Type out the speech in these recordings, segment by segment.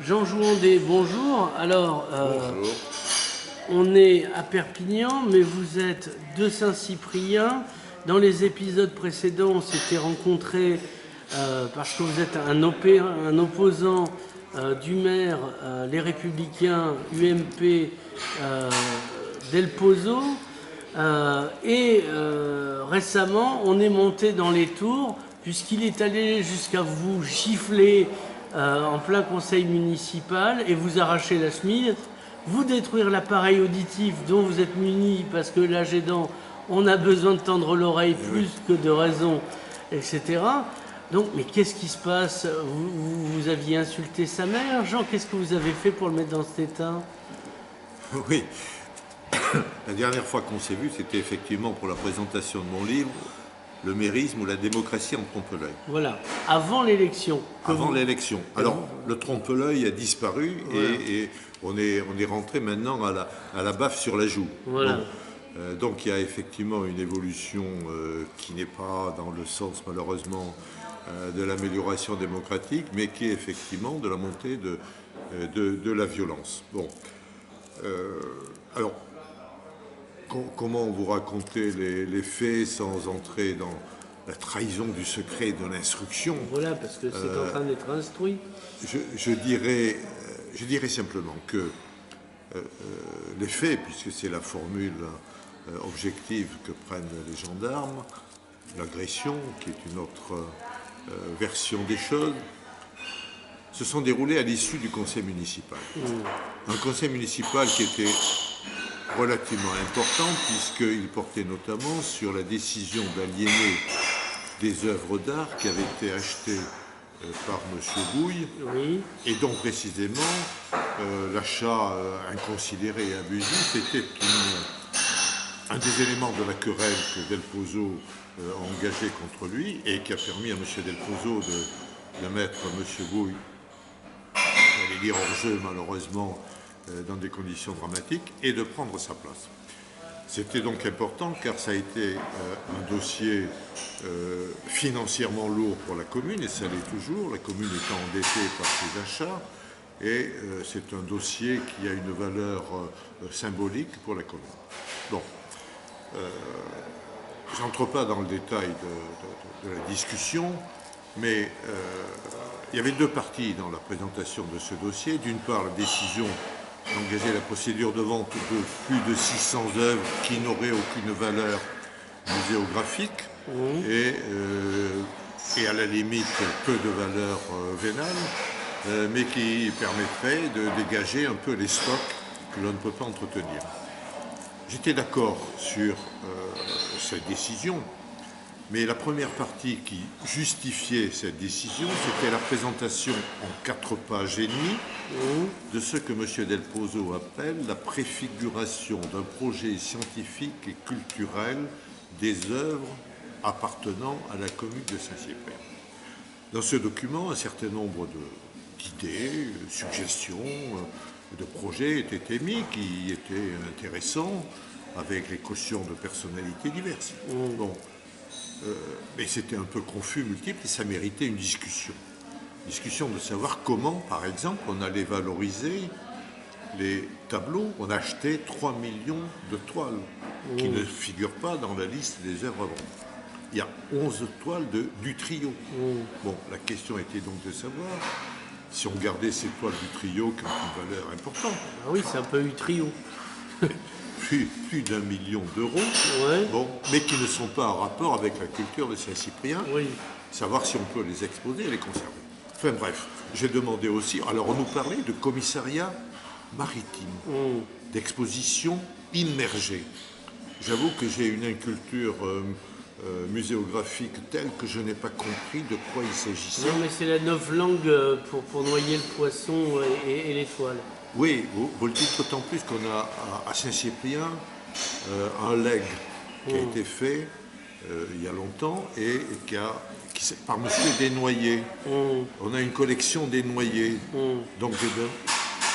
Jean Jouandé, bonjour. Alors, Bonjour. on est à Perpignan, mais vous êtes de Saint-Cyprien. Dans les épisodes précédents, on s'était rencontrés parce que vous êtes un opposant du maire Les Républicains UMP d'El Pozo. Récemment, on est monté dans les tours, puisqu'il est allé jusqu'à vous gifler en plein conseil municipal et vous arracher la chemise, vous détruire l'appareil auditif dont vous êtes muni, parce que l'âge aidant, on a besoin de tendre l'oreille plus que de raison, etc. Donc, mais qu'est-ce qui se passe? Vous aviez insulté sa mère, Jean? Qu'est-ce que vous avez fait pour le mettre dans cet état? Oui, la dernière fois qu'on s'est vu, c'était effectivement pour la présentation de mon livre, Le mérisme ou la démocratie en trompe-l'œil. Voilà, avant l'élection. Avant l'élection. Alors, le trompe-l'œil a disparu Voilà. et on est rentré maintenant à la baffe sur la joue. Voilà. Donc il y a effectivement une évolution qui n'est pas dans le sens malheureusement de l'amélioration démocratique, mais qui est effectivement de la montée de la violence. Bon. Alors, comment vous raconter les faits sans entrer dans la trahison du secret de l'instruction? Voilà, parce que c'est en train d'être instruit. Je dirais simplement que les faits, puisque c'est la formule objective que prennent les gendarmes, l'agression, qui est une autre version des choses, se sont déroulés à l'issue du conseil municipal. Un conseil municipal qui était relativement important, puisqu'il portait notamment sur la décision d'aliéner des œuvres d'art qui avaient été achetées par M. Bouille, Oui. et dont précisément l'achat inconsidéré et abusif était un des éléments de la querelle que Del Pozo a engagé contre lui et qui a permis à M. Del Pozo de mettre M. Bouille, j'allais dire hors jeu malheureusement, dans des conditions dramatiques, et de prendre sa place. C'était donc important car ça a été un dossier financièrement lourd pour la commune, et ça l'est toujours, la commune étant endettée par ses achats, et c'est un dossier qui a une valeur symbolique pour la commune. Bon, j'entre pas dans le détail de la discussion, mais il y avait deux parties dans la présentation de ce dossier. D'une part, la décision d'engager la procédure de vente de plus de 600 œuvres qui n'auraient aucune valeur muséographique et à la limite peu de valeur vénale, mais qui permettrait de dégager un peu les stocks que l'on ne peut pas entretenir. J'étais d'accord sur cette décision, mais la première partie qui justifiait cette décision, c'était la présentation en 4 pages et demie de ce que M. Del Pozo appelle la préfiguration d'un projet scientifique et culturel des œuvres appartenant à la commune de Saint-Cyprien. Dans ce document, un certain nombre d'idées, suggestions, de projets étaient émis qui étaient intéressants, avec les cautions de personnalités diverses. Bon. Mais c'était un peu confus, multiple, et ça méritait une discussion. Discussion de savoir comment, par exemple, on allait valoriser les tableaux. On a acheté 3 millions de toiles qui ne figurent pas dans la liste des œuvres à vendre. Il y a 11 toiles du trio. Bon, la question était donc de savoir si on gardait ces toiles du trio qui ont une valeur importante. Ah oui, c'est un peu eu trio. Plus d'1 million d'euros, Ouais. bon, mais qui ne sont pas en rapport avec la culture de Saint-Cyprien, Oui. savoir si on peut les exposer et les conserver. Enfin bref, j'ai demandé aussi, alors on nous parlait de commissariat maritime, d'exposition immergée. J'avoue que j'ai une inculture muséographique telle que je n'ai pas compris de quoi il s'agissait. Non, mais c'est la novlangue pour noyer le poisson et l'étoile. Oui, vous le dites d'autant plus qu'on a à Saint-Cyprien un legs qui a été fait il y a longtemps et par M. Desnoyers. On a une collection Desnoyers. Donc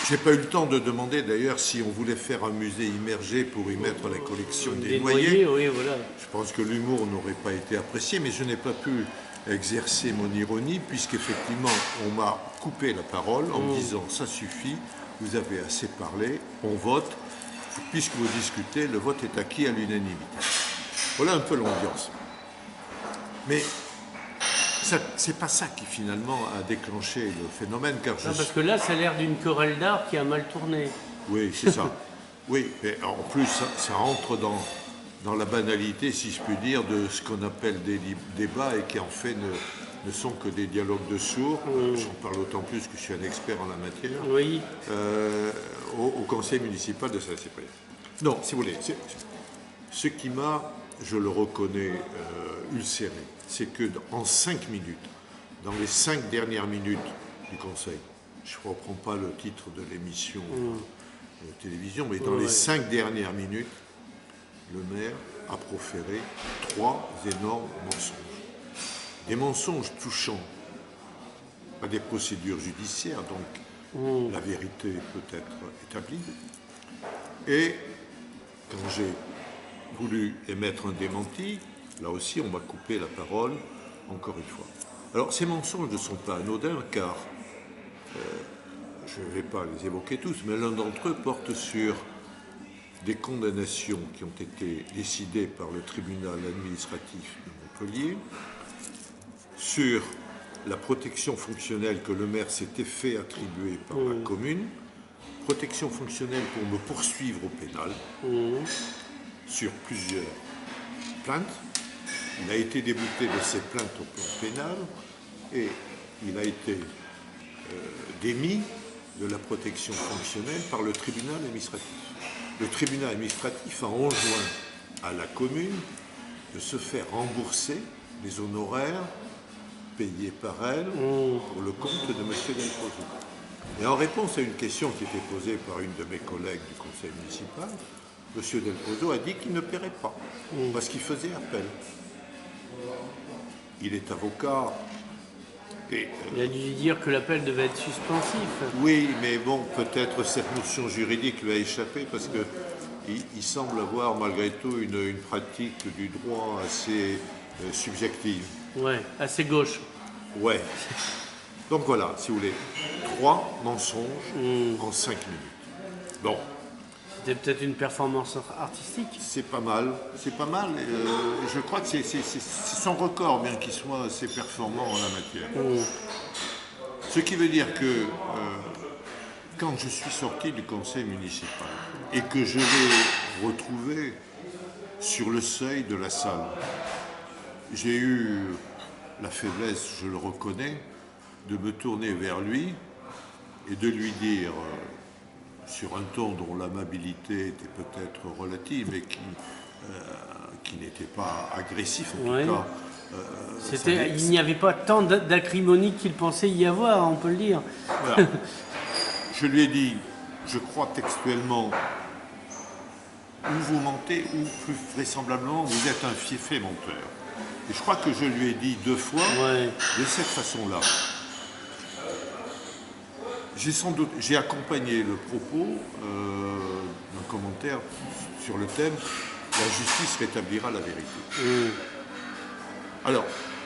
j'ai pas eu le temps de demander d'ailleurs si on voulait faire un musée immergé pour y mettre la collection Desnoyers. Oui, voilà. Je pense que l'humour n'aurait pas été apprécié, mais je n'ai pas pu exercer mon ironie, puisqu'effectivement, on m'a coupé la parole en me disant « ça suffit, vous avez assez parlé, on vote, puisque vous discutez, le vote est acquis à l'unanimité ». Voilà un peu l'ambiance. Mais c'est pas ça qui finalement a déclenché le phénomène, car parce que là, ça a l'air d'une querelle d'art qui a mal tourné. Oui, c'est ça. Oui, mais en plus, ça entre dans la banalité, si je puis dire, de ce qu'on appelle des débats et qui en fait ne sont que des dialogues de sourds. J'en parle d'autant plus que je suis un expert en la matière. Oui. Au conseil municipal de Saint-Cyprien. Non, si vous voulez, ce qui m'a, je le reconnais, ulcéré, c'est que en 5 minutes, dans les 5 dernières minutes du conseil, je ne reprends pas le titre de l'émission de télévision, mais dans les 5 dernières minutes, le maire a proféré 3 énormes mensonges. Des mensonges touchant à des procédures judiciaires, donc la vérité peut être établie. Et quand j'ai voulu émettre un démenti, là aussi on m'a coupé la parole, encore une fois. Alors ces mensonges ne sont pas anodins, car je ne vais pas les évoquer tous, mais l'un d'entre eux porte sur des condamnations qui ont été décidées par le tribunal administratif de Montpellier, sur la protection fonctionnelle que le maire s'était fait attribuer par la commune, protection fonctionnelle pour me poursuivre au pénal, sur plusieurs plaintes. Il a été débouté de ces plaintes au plan pénal et il a été démis de la protection fonctionnelle par le tribunal administratif. Le tribunal administratif a enjoint à la commune de se faire rembourser les honoraires payés par elle pour le compte de M. Delpozo. Et en réponse à une question qui était posée par une de mes collègues du conseil municipal, M. Delpozo a dit qu'il ne paierait pas, parce qu'il faisait appel. Il est avocat. Et, il a dû dire que l'appel devait être suspensif. Oui, mais bon, peut-être cette notion juridique lui a échappé parce qu'il semble avoir malgré tout une pratique du droit assez subjective. Ouais, assez gauche. Ouais. Donc voilà, si vous voulez, 3 mensonges en 5 minutes. Bon. C'était peut-être une performance artistique. C'est pas mal, c'est pas mal. Je crois que c'est son record, bien qu'il soit assez performant en la matière. Ce qui veut dire que quand je suis sorti du conseil municipal et que je l'ai retrouvé sur le seuil de la salle, j'ai eu la faiblesse, je le reconnais, de me tourner vers lui et de lui dire, sur un ton dont l'amabilité était peut-être relative, mais qui n'était pas agressif en tout cas. Il n'y avait pas tant d'acrimonie qu'il pensait y avoir, on peut le dire. Voilà. Je lui ai dit, je crois textuellement, ou vous mentez, ou plus vraisemblablement, vous êtes un fiefé menteur. Et je crois que je lui ai dit 2 fois, de cette façon-là. J'ai accompagné le propos d'un commentaire sur le thème « La justice rétablira la vérité ». Alors,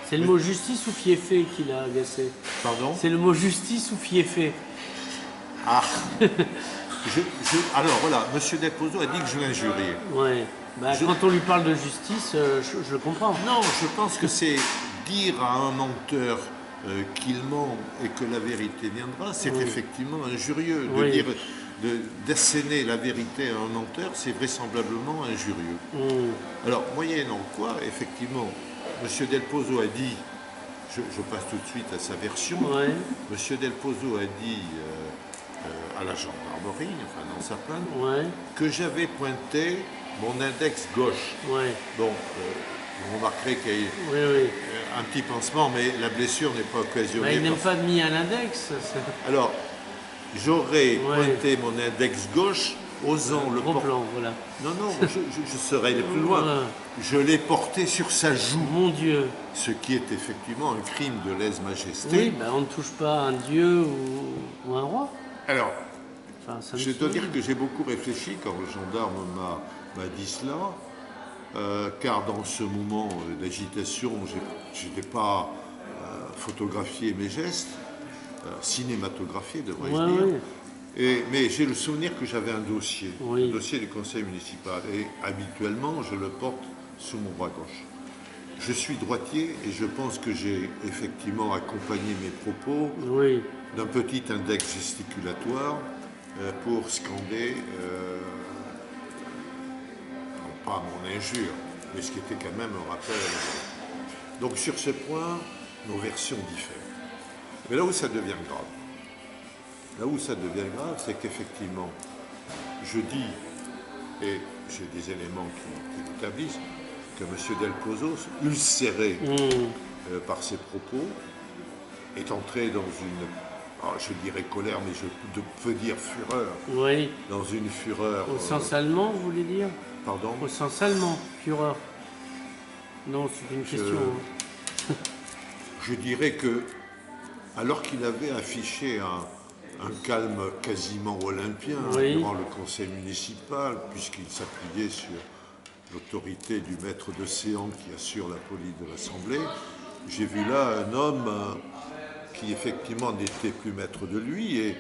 c'est le mot justice ou fiefé qui l'a agacé? Pardon? C'est le mot justice ou fiefé? Ah. Alors voilà, M. Delpozo a dit que je l'injuriais. Ouais. Quand on lui parle de justice, je le comprends. Non, je pense que c'est dire à un menteur qu'il ment et que la vérité viendra, c'est effectivement injurieux. D'asséner la vérité à un menteur, c'est vraisemblablement injurieux. Alors, moyennant quoi, effectivement, M. Delpozo a dit, je passe tout de suite à sa version, M. Delpozo a dit à la gendarmerie, enfin dans sa plainte, que j'avais pointé mon index gauche. Bon, vous remarquerez qu'il y a un petit pansement, mais la blessure n'est pas occasionnée. Il n'a pas mis un index. Alors, j'aurais pointé mon index gauche, osant le porter. Voilà. Non, je serais allé plus loin. Je l'ai porté sur sa joue. Mon Dieu. Ce qui est effectivement un crime de lèse-majesté. Oui, on ne touche pas un dieu ou un roi. Alors, je dois dire que j'ai beaucoup réfléchi quand le gendarme m'a dit cela, car dans ce moment d'agitation, je n'étais pas photographier mes gestes, cinématographier, devrais-je Ouais, dire. ouais. Mais j'ai le souvenir que j'avais un dossier, Oui. le dossier du conseil municipal. Et habituellement, je le porte sous mon bras gauche. Je suis droitier et je pense que j'ai effectivement accompagné mes propos Oui. d'un petit index gesticulatoire pour scander, non pas mon injure, mais ce qui était quand même un rappel à la. Donc sur ce point, nos versions diffèrent. Mais là où ça devient grave, c'est qu'effectivement, je dis, et j'ai des éléments qui l'établissent, que M. Del Pozo, ulcéré par ses propos, est entré dans une, je dirais colère, mais je peux dire fureur, Oui. dans une fureur. Au sens allemand, vous voulez dire? Pardon. Au sens allemand, Führer. Non, c'est une question. Je dirais que, alors qu'il avait affiché un calme quasiment olympien Oui. durant le conseil municipal, puisqu'il s'appuyait sur l'autorité du maître de séance qui assure la police de l'Assemblée, j'ai vu là un homme qui effectivement n'était plus maître de lui et,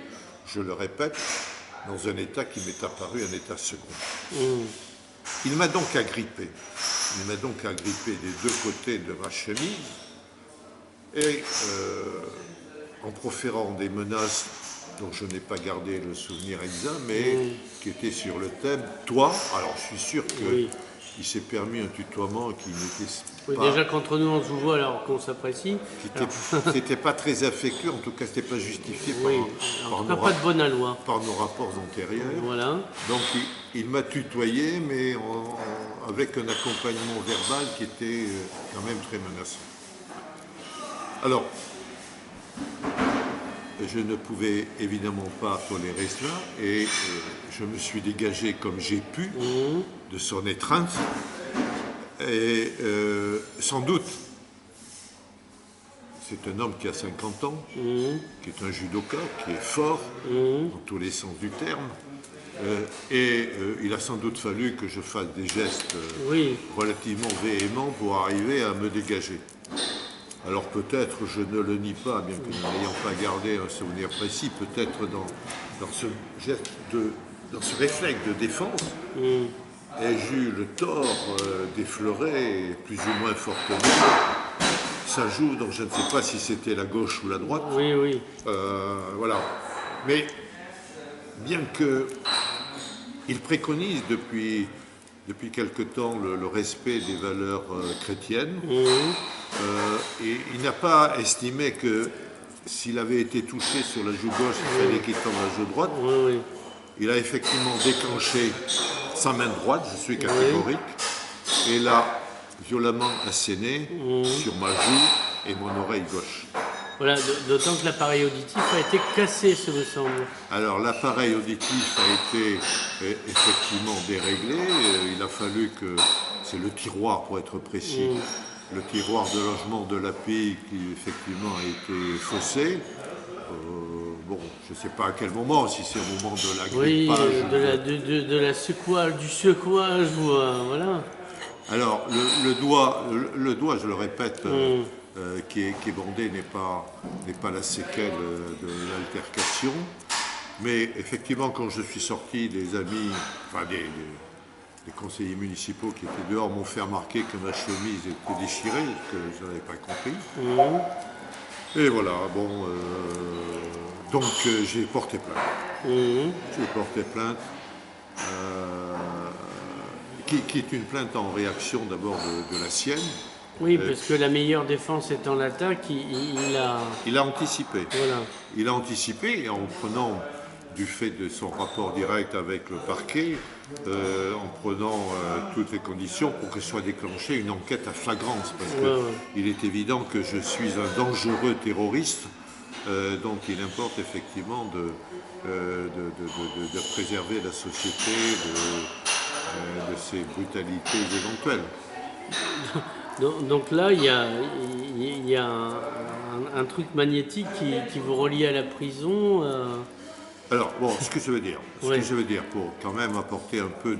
je le répète, dans un état qui m'est apparu un état second. Il m'a donc agrippé. Il m'a donc agrippé des deux côtés de ma chemise et en proférant des menaces dont je n'ai pas gardé le souvenir exact, mais qui étaient sur le thème « Toi ». Alors je suis sûr qu'il s'est permis un tutoiement qui n'était Oui, pas... déjà qu'entre nous on se voit alors qu'on s'apprécie. qui n'était pas très affectueux, en tout cas ce n'était pas justifié Oui, en tout cas pas de bonne aloi. par nos rapports antérieurs. Voilà. Donc il m'a tutoyé, mais avec un accompagnement verbal qui était quand même très menaçant. Alors, je ne pouvais évidemment pas tolérer cela et je me suis dégagé comme j'ai pu de son étreinte. Et sans doute, c'est un homme qui a 50 ans, qui est un judoka, qui est fort, dans tous les sens du terme. Il a sans doute fallu que je fasse des gestes relativement véhéments pour arriver à me dégager. Alors peut-être, je ne le nie pas, bien que nous n'ayons pas gardé un souvenir précis, peut-être dans ce geste, dans ce réflexe de défense, ai-je eu le tort d'effleurer plus ou moins fortement sa joue, donc je ne sais pas si c'était la gauche ou la droite. Oui, oui. Voilà. Mais bien qu'il préconise depuis quelque temps le respect des valeurs chrétiennes, et il n'a pas estimé que s'il avait été touché sur la joue gauche, il fallait qu'il tombe la joue droite. Oui. Il a effectivement déclenché sa main droite, je suis catégorique, et l'a violemment asséné sur ma joue et mon oreille gauche. Voilà, d'autant que l'appareil auditif a été cassé, ce me semble. Alors l'appareil auditif a été effectivement déréglé, il a fallu que, c'est le tiroir pour être précis, le tiroir de logement de l'API qui effectivement a été faussé. Bon, je ne sais pas à quel moment, si c'est au moment de l'agrippage. Oui, du secouage, voilà. Alors, le doigt, je le répète, qui est bandé n'est pas la séquelle de l'altercation. Mais effectivement, quand je suis sorti, des amis, enfin des conseillers municipaux qui étaient dehors m'ont fait remarquer que ma chemise était déchirée, que je n'avais pas compris. Et voilà, bon, donc j'ai porté plainte. J'ai porté plainte, qui est une plainte en réaction d'abord de la sienne. Oui, parce que la meilleure défense étant l'attaque, il a anticipé. Voilà. Il a anticipé en prenant, du fait de son rapport direct avec le parquet, en prenant toutes les conditions pour que soit déclenchée une enquête à flagrance. Parce qu'il est évident que je suis un dangereux terroriste, donc il importe effectivement de préserver la société de ces brutalités éventuelles. Donc là, il y a un truc magnétique qui vous relie à la prison. Alors, bon, ce que je veux dire, pour quand même apporter un peu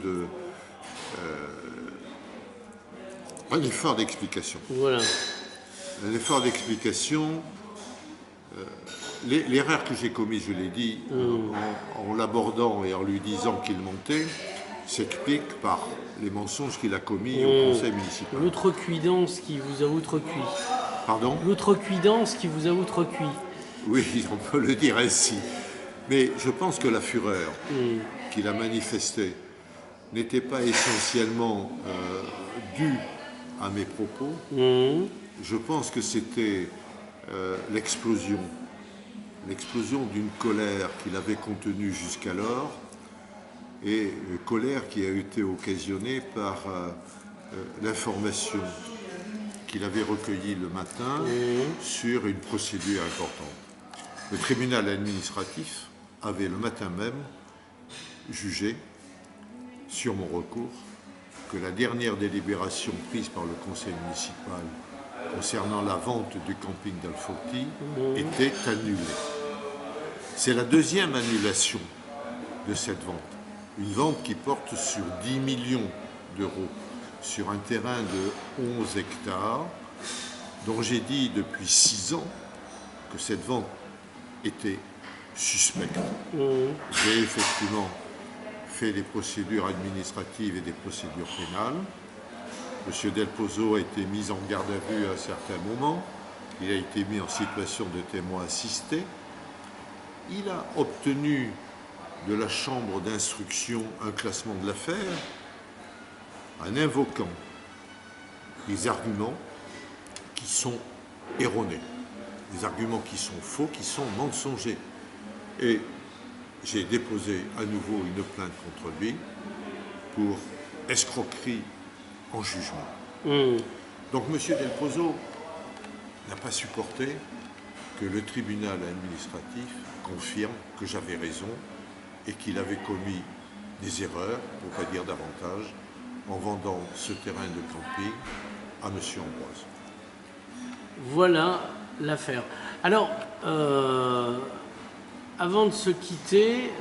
un effort d'explication. Voilà. l'effort d'explication, l'erreur que j'ai commise, je l'ai dit, en l'abordant et en lui disant qu'il montait, s'explique par les mensonges qu'il a commis au conseil municipal. L'outrecuidance qui vous a outrecuit. Pardon? L'outrecuidance qui vous a outrecuit. Oui, on peut le dire ainsi. Mais je pense que la fureur qu'il a manifestée n'était pas essentiellement due à mes propos. Je pense que c'était l'explosion d'une colère qu'il avait contenue jusqu'alors, et colère qui a été occasionnée par l'information qu'il avait recueillie le matin sur une procédure importante. Le tribunal administratif avait le matin même jugé, sur mon recours, que la dernière délibération prise par le conseil municipal concernant la vente du camping d'Alfauti était annulée. C'est la deuxième annulation de cette vente. Une vente qui porte sur 10 millions d'euros, sur un terrain de 11 hectares, dont j'ai dit depuis 6 ans que cette vente était suspecte. J'ai effectivement fait des procédures administratives et des procédures pénales. M. Del Pozo a été mis en garde à vue à un certain moment. Il a été mis en situation de témoin assisté. Il a obtenu de la chambre d'instruction un classement de l'affaire en invoquant des arguments qui sont erronés, des arguments qui sont faux, qui sont mensongers. Et j'ai déposé à nouveau une plainte contre lui pour escroquerie en jugement. Donc M. Del Pozo n'a pas supporté que le tribunal administratif confirme que j'avais raison et qu'il avait commis des erreurs, pour ne pas dire davantage, en vendant ce terrain de camping à M. Ambroise. Voilà l'affaire. Alors, avant de se quitter,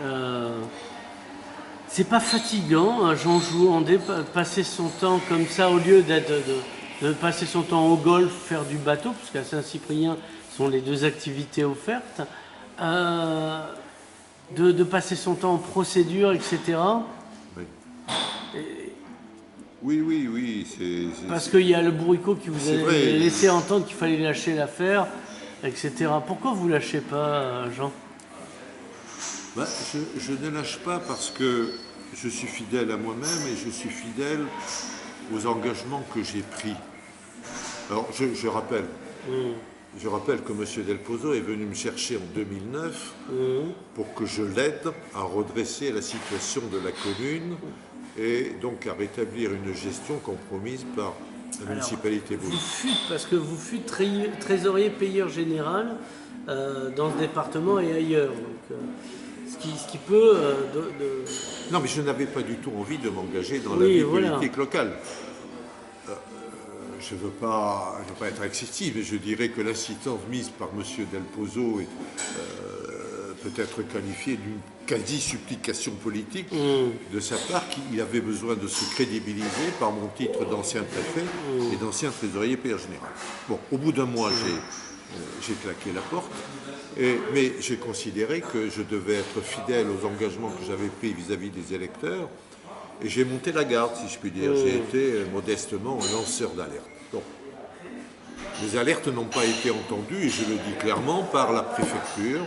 c'est pas fatigant, hein, Jean Jouandé, passer son temps comme ça, au lieu de passer son temps au golf, faire du bateau, parce qu'à Saint-Cyprien, ce sont les deux activités offertes, de passer son temps en procédure, etc. Oui. Oui. Parce qu'il y a le bourricot qui vous a laissé entendre qu'il fallait lâcher l'affaire, etc. Pourquoi vous ne lâchez pas, Jean? Je ne lâche pas parce que je suis fidèle à moi-même et je suis fidèle aux engagements que j'ai pris. Alors, je rappelle que M. Del Pozo est venu me chercher en 2009 pour que je l'aide à redresser la situation de la commune et donc à rétablir une gestion compromise par la municipalité. Parce que vous fûtes trésorier payeur général dans ce département et ailleurs. Donc, ce qui peut... Non, mais je n'avais pas du tout envie de m'engager dans la vie politique locale. Je ne veux pas être excessif, mais je dirais que l'insistance mise par M. Del Pozo est peut-être qualifiée d'une quasi-supplication politique de sa part, qu'il avait besoin de se crédibiliser par mon titre d'ancien préfet et d'ancien trésorier payeur général. Bon, au bout d'un mois, j'ai claqué la porte, mais j'ai considéré que je devais être fidèle aux engagements que j'avais pris vis-à-vis des électeurs, et j'ai monté la garde, si je puis dire. J'ai été modestement un lanceur d'alerte. Donc, les alertes n'ont pas été entendues, et je le dis clairement, par la préfecture,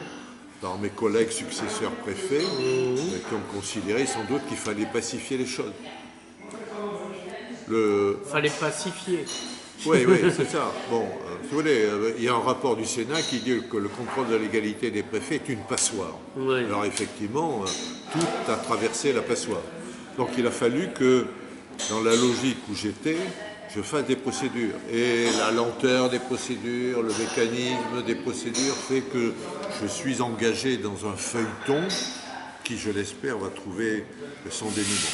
par mes collègues successeurs préfets, qui ont considéré sans doute qu'il fallait pacifier les choses. Fallait pacifier. Oui, c'est ça. Bon, si vous voulez, il y a un rapport du Sénat qui dit que le contrôle de la légalité des préfets est une passoire. Oui. Alors effectivement, tout a traversé la passoire. Donc il a fallu que, dans la logique où j'étais, je fasse des procédures. Et la lenteur des procédures, le mécanisme des procédures fait que je suis engagé dans un feuilleton qui, je l'espère, va trouver son dénouement.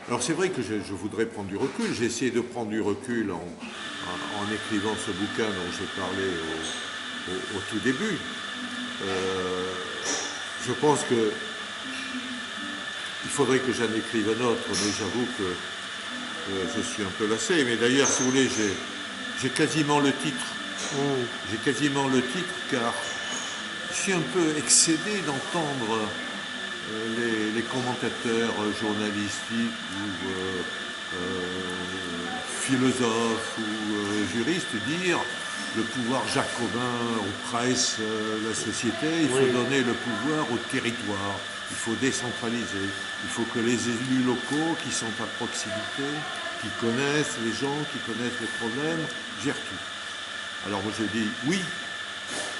Alors c'est vrai que je voudrais prendre du recul. J'ai essayé de prendre du recul en écrivant ce bouquin dont j'ai parlé au tout début. Je pense que il faudrait que j'en écrive un autre, mais j'avoue que je suis un peu lassé. Mais d'ailleurs, si vous voulez, J'ai quasiment le titre. J'ai quasiment le titre car je suis un peu excédé d'entendre les commentateurs journalistiques ou philosophes ou juristes dire le pouvoir jacobin aux presses, la société, il faut donner le pouvoir au territoire, il faut décentraliser, il faut que les élus locaux qui sont à proximité, qui connaissent les gens, qui connaissent les problèmes, gèrent tout. Alors moi je dis oui,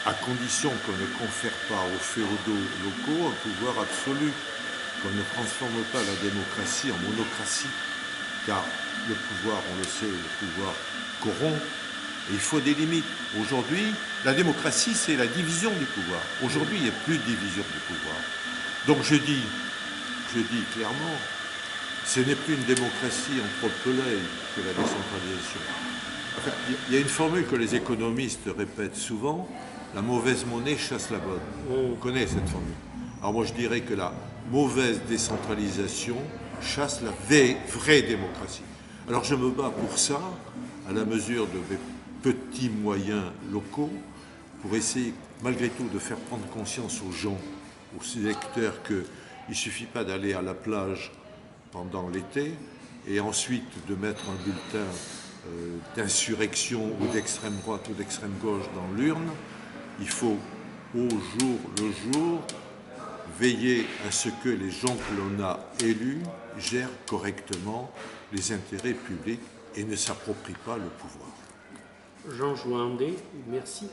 à condition qu'on ne confère pas aux féodaux locaux un pouvoir absolu, qu'on ne transforme pas la démocratie en monocratie, car le pouvoir, on le sait, le pouvoir corrompt, et il faut des limites. Aujourd'hui, la démocratie, c'est la division du pouvoir. Aujourd'hui, il n'y a plus de division du pouvoir. Donc je dis clairement, ce n'est plus une démocratie entre pelés que la décentralisation. Enfin, il y a une formule que les économistes répètent souvent, la mauvaise monnaie chasse la bonne. On connaît cette formule. Alors moi je dirais que la mauvaise décentralisation chasse la vraie démocratie. Alors je me bats pour ça, à la mesure de mes petits moyens locaux, pour essayer malgré tout de faire prendre conscience aux gens, aux électeurs, qu'il ne suffit pas d'aller à la plage pendant l'été et ensuite de mettre un bulletin d'insurrection ou d'extrême droite ou d'extrême gauche dans l'urne. Il faut au jour le jour veiller à ce que les gens que l'on a élus gèrent correctement les intérêts publics et ne s'approprient pas le pouvoir. Jean Jouandé, merci.